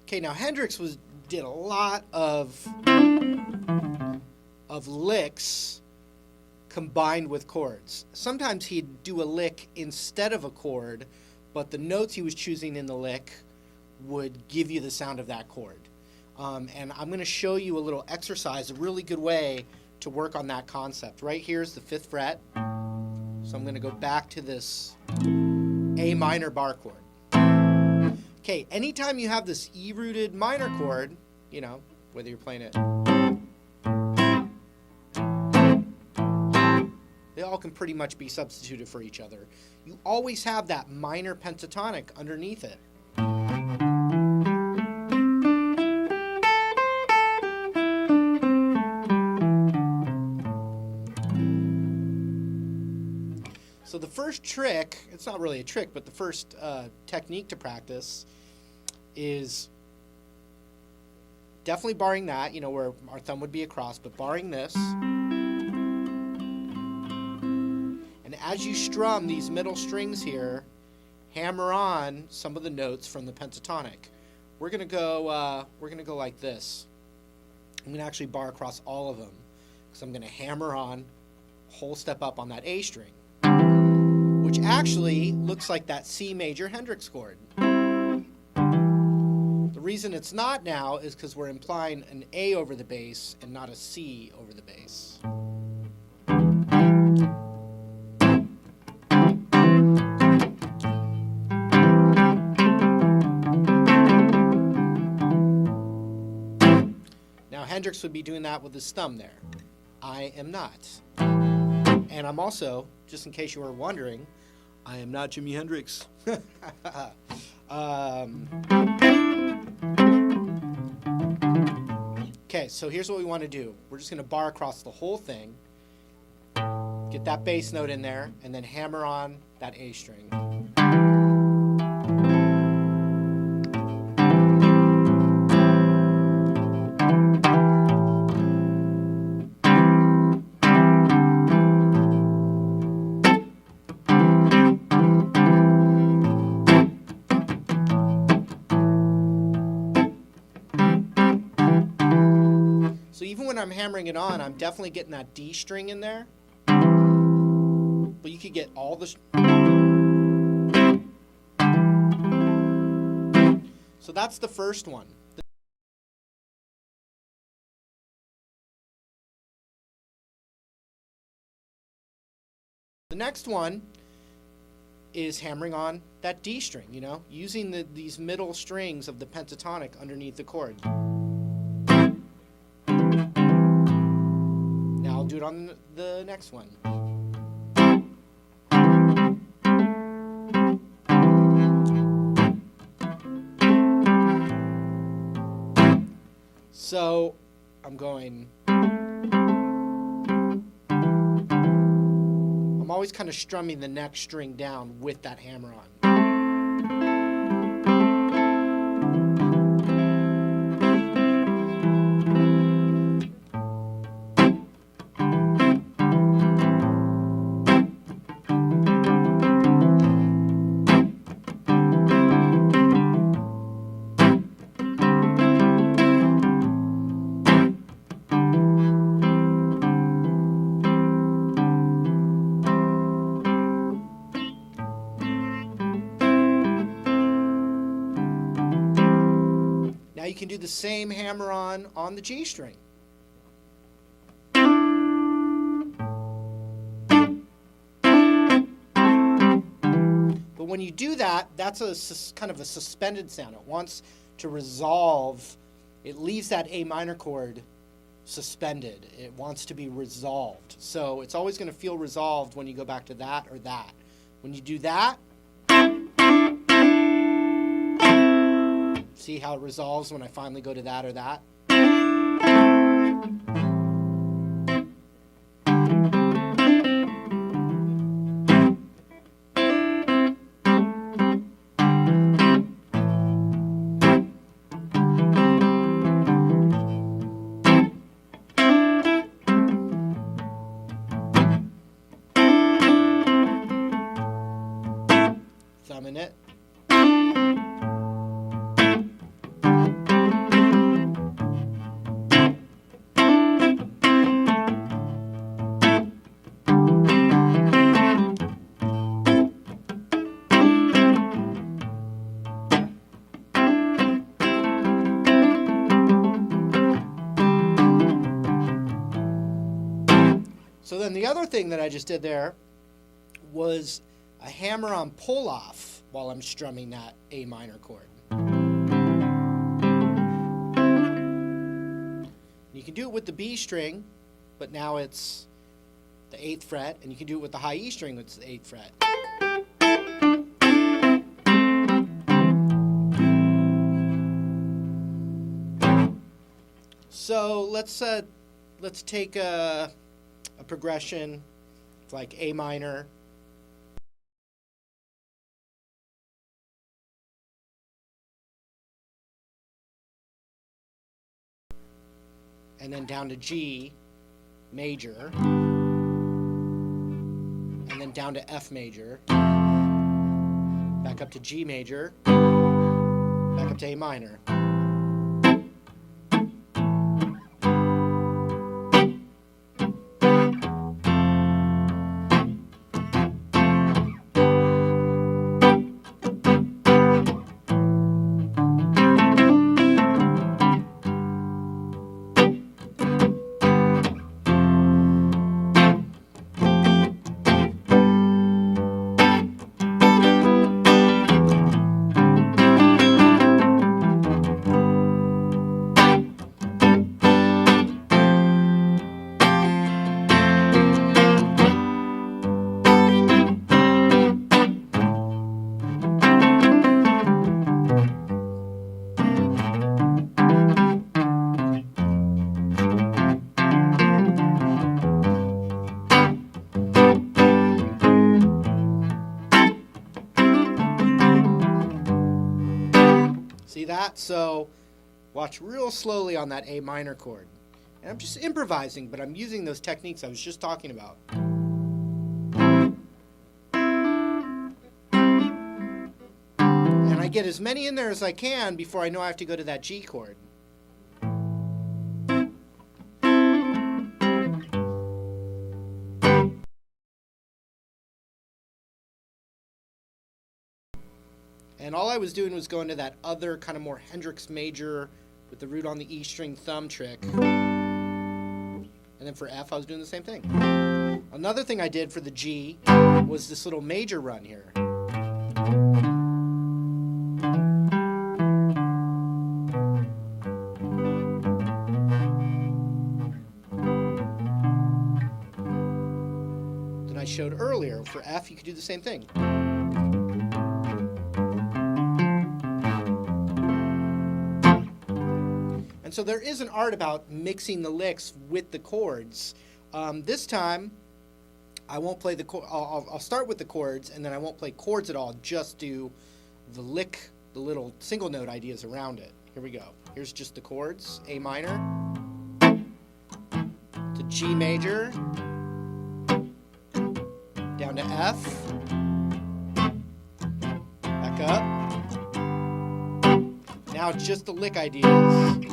Okay, now Hendrix did a lot of licks combined with chords. Sometimes he'd do a lick instead of a chord, but the notes he was choosing in the lick would give you the sound of that chord. And I'm going to show you a little exercise, a really good way to work on that concept. Right here's the 5th fret. So I'm going to go back to this A minor bar chord. Okay, anytime you have this E-rooted minor chord, you know, whether you're playing it, they all can pretty much be substituted for each other. You always have that minor pentatonic underneath it. So the first trick, it's not really a trick, but the first technique to practice is definitely barring that, you know, where our thumb would be across, but barring this. And as you strum these middle strings here, hammer on some of the notes from the pentatonic. We're gonna go like this. I'm gonna actually bar across all of them because I'm gonna hammer on, whole step up on that A string, which actually looks like that C major Hendrix chord. The reason it's not now is because we're implying an A over the bass and not a C over the bass. Now Hendrix would be doing that with his thumb there. I am not. And I'm also, just in case you were wondering, I am not Jimi Hendrix. Okay, so here's what we want to do. We're just going to bar across the whole thing, get that bass note in there, and then hammer on that A string. So even when I'm hammering it on, I'm definitely getting that D string in there. But you could get all the... So that's the first one. The next one is hammering on that D string, you know, using these middle strings of the pentatonic underneath the chord. Now I'll do it on the next one. So I'm always kind of strumming the next string down with that hammer on. You can do the same hammer on the G string. But when you do that, that's kind of a suspended sound. It wants to resolve. It leaves that A minor chord suspended. It wants to be resolved. So it's always going to feel resolved when you go back to that or that. When you do that, see how it resolves when I finally go to that or that? Thumb in it. thing that I just did there was a hammer on pull-off while I'm strumming that A minor chord. You can do it with the B string, but now it's the 8th fret, and you can do it with the high E string, which is the 8th fret. So let's take a progression like A minor, and then down to G major, and then down to F major, back up to G major, back up to A minor. See that? So watch real slowly on that A minor chord. And I'm just improvising, but I'm using those techniques I was just talking about. And I get as many in there as I can before I know I have to go to that G chord. And all I was doing was going to that other kind of more Hendrix major with the root on the E string thumb trick. And then for F, I was doing the same thing. Another thing I did for the G was this little major run here. That I showed earlier. For F, you could do the same thing. And so there is an art about mixing the licks with the chords. This time, I won't play the I'll start with the chords, and then I won't play chords at all. Just do the lick, the little single note ideas around it. Here we go. Here's just the chords: A minor to G major, down to F, back up. Now it's just the lick ideas.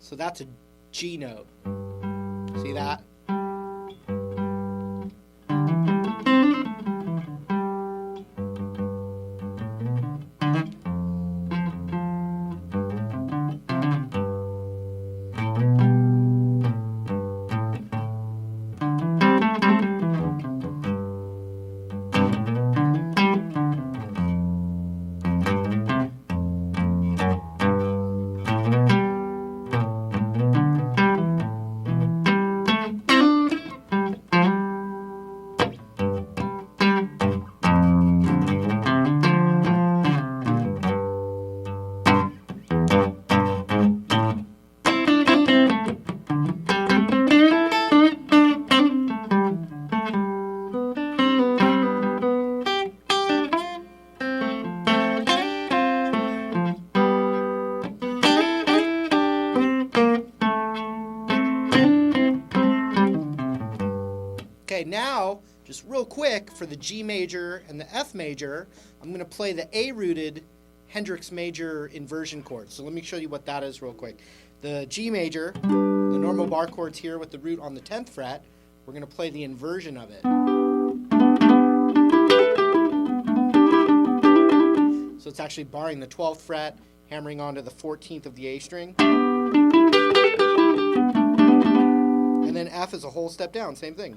So that's a G note. See that? chords. Real quick, for the G major and the F major, I'm going to play the A-rooted Hendrix major inversion chord. So let me show you what that is real quick. The G major, the normal bar chords here with the root on the 10th fret, we're going to play the inversion of it. So it's actually barring the 12th fret, hammering onto the 14th of the A string. And then F is a whole step down, same thing.